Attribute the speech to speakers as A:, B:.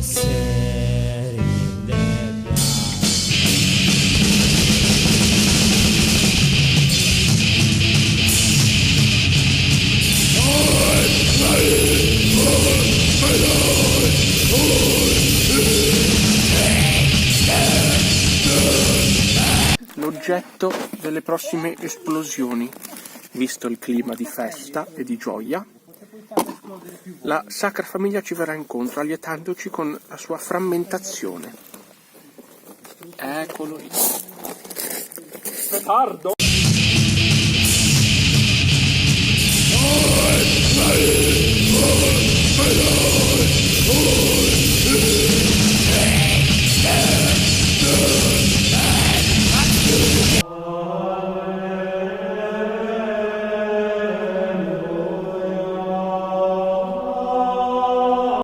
A: set in the dark.
B: L'oggetto delle prossime esplosioni, visto il clima di festa e di gioia, la Sacra Famiglia ci verrà incontro, allietandoci con la sua frammentazione. Eccolo lì.
C: Petardo?